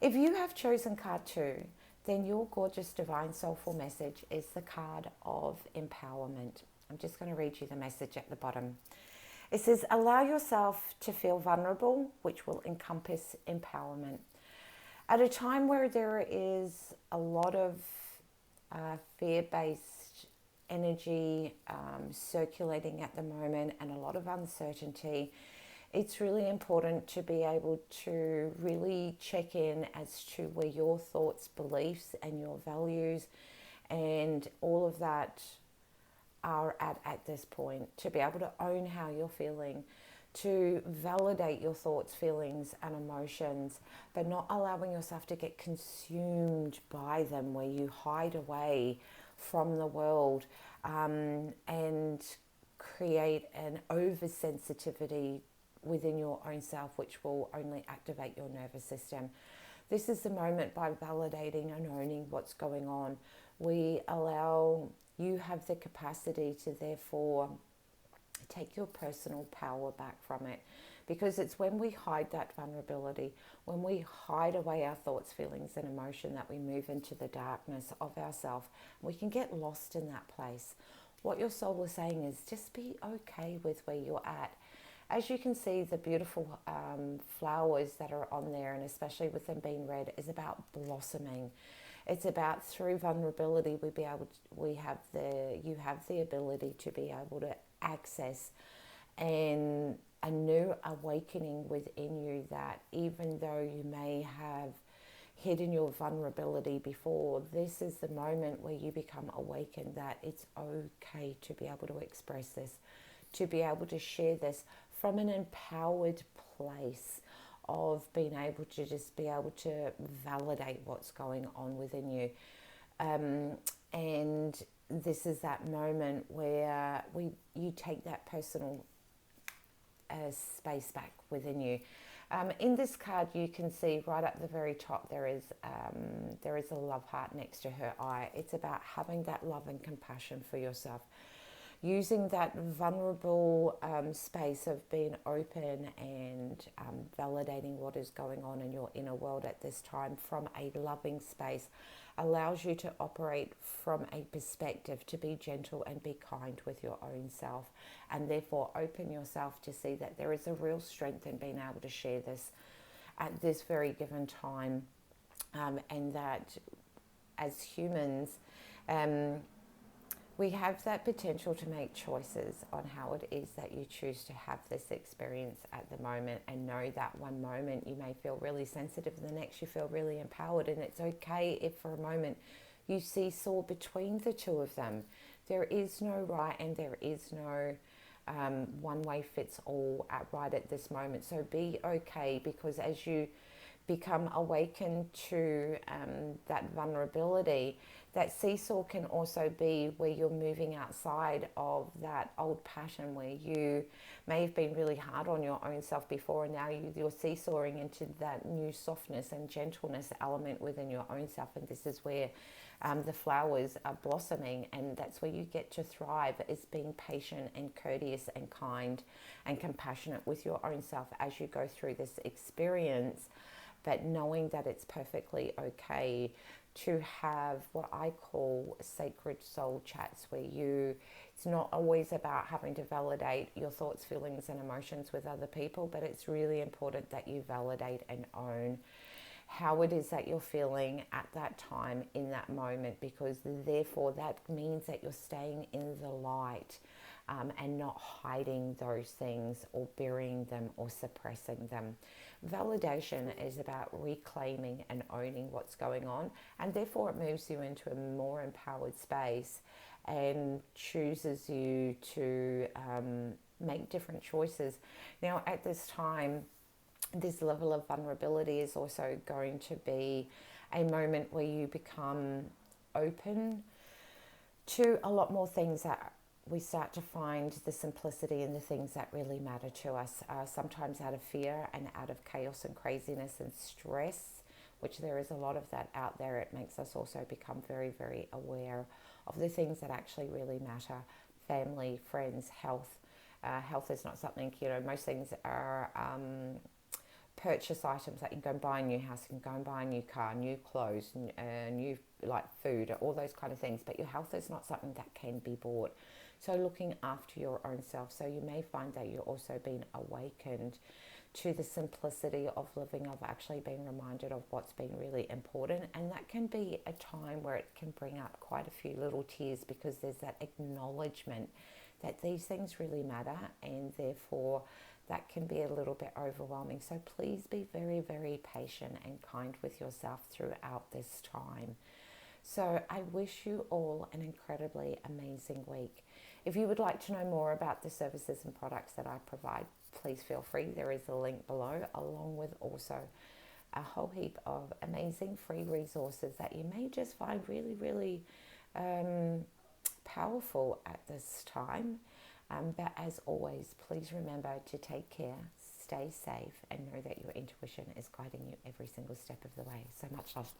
If you have chosen card 2, then your gorgeous divine soulful message is the card of empowerment. I'm just going to read you the message at the bottom. It says, allow yourself to feel vulnerable, which will encompass empowerment. At a time where there is a lot of fear-based energy circulating at the moment and a lot of uncertainty, it's really important to be able to really check in as to where your thoughts, beliefs, and your values and all of that are at this point, to be able to own how you're feeling, to validate your thoughts, feelings, and emotions, but not allowing yourself to get consumed by them, where you hide away from the world and create an oversensitivity within your own self, which will only activate your nervous system. This is the moment. By validating and owning what's going on, we allow you have the capacity to therefore take your personal power back from it, because it's when we hide that vulnerability, when we hide away our thoughts, feelings, and emotion, that we move into the darkness of ourselves. We can get lost in that place. What your soul is saying is just be okay with where you're at. As you can see, the beautiful flowers that are on there, and especially with them being red, is about blossoming. It's about, through vulnerability, you have the ability to be able to access and a new awakening within you, that even though you may have hidden your vulnerability before, this is the moment where you become awakened, that it's okay to be able to express this, to be able to share this from an empowered place of being able to just be able to validate what's going on within you. And this is that moment where you take that personal space back within you. In this card, you can see right at the very top there is a love heart next to her eye. It's about having that love and compassion for yourself, using that vulnerable space of being open and validating what is going on in your inner world at this time from a loving space, allows you to operate from a perspective to be gentle and be kind with your own self, and therefore open yourself to see that there is a real strength in being able to share this at this very given time, and that as humans, we have that potential to make choices on how it is that you choose to have this experience at the moment, and know that one moment you may feel really sensitive and the next you feel really empowered, and it's okay if for a moment you seesaw between the two of them. There is no right and there is no one way fits all right at this moment. So be okay, because as you become awakened to that vulnerability, that seesaw can also be where you're moving outside of that old pattern, where you may have been really hard on your own self before, and now you're seesawing into that new softness and gentleness element within your own self. And this is where the flowers are blossoming, and that's where you get to thrive, is being patient and courteous and kind and compassionate with your own self as you go through this experience, but knowing that it's perfectly okay to have what I call sacred soul chats, where it's not always about having to validate your thoughts, feelings, and emotions with other people, but it's really important that you validate and own how it is that you're feeling at that time in that moment, because therefore that means that you're staying in the light, and not hiding those things or burying them or suppressing them. Validation is about reclaiming and owning what's going on, and therefore it moves you into a more empowered space and chooses you to make different choices. Now, at this time, this level of vulnerability is also going to be a moment where you become open to a lot more things, that we start to find the simplicity in the things that really matter to us, sometimes out of fear and out of chaos and craziness and stress, which there is a lot of that out there. It makes us also become very, very aware of the things that actually really matter: family, friends, health. Health is not something, most things are purchase items, like you can go and buy a new house, you can go and buy a new car, new clothes, new like food, all those kind of things. But your health is not something that can be bought. So looking after your own self. So you may find that you're also being awakened to the simplicity of living, of actually being reminded of what's been really important. And that can be a time where it can bring up quite a few little tears, because there's that acknowledgement that these things really matter, and therefore that can be a little bit overwhelming. So please be very, very patient and kind with yourself throughout this time. So I wish you all an incredibly amazing week. If you would like to know more about the services and products that I provide, please feel free. There is a link below, along with also a whole heap of amazing free resources that you may just find really, really powerful at this time. But as always, please remember to take care, stay safe, and know that your intuition is guiding you every single step of the way. So much love.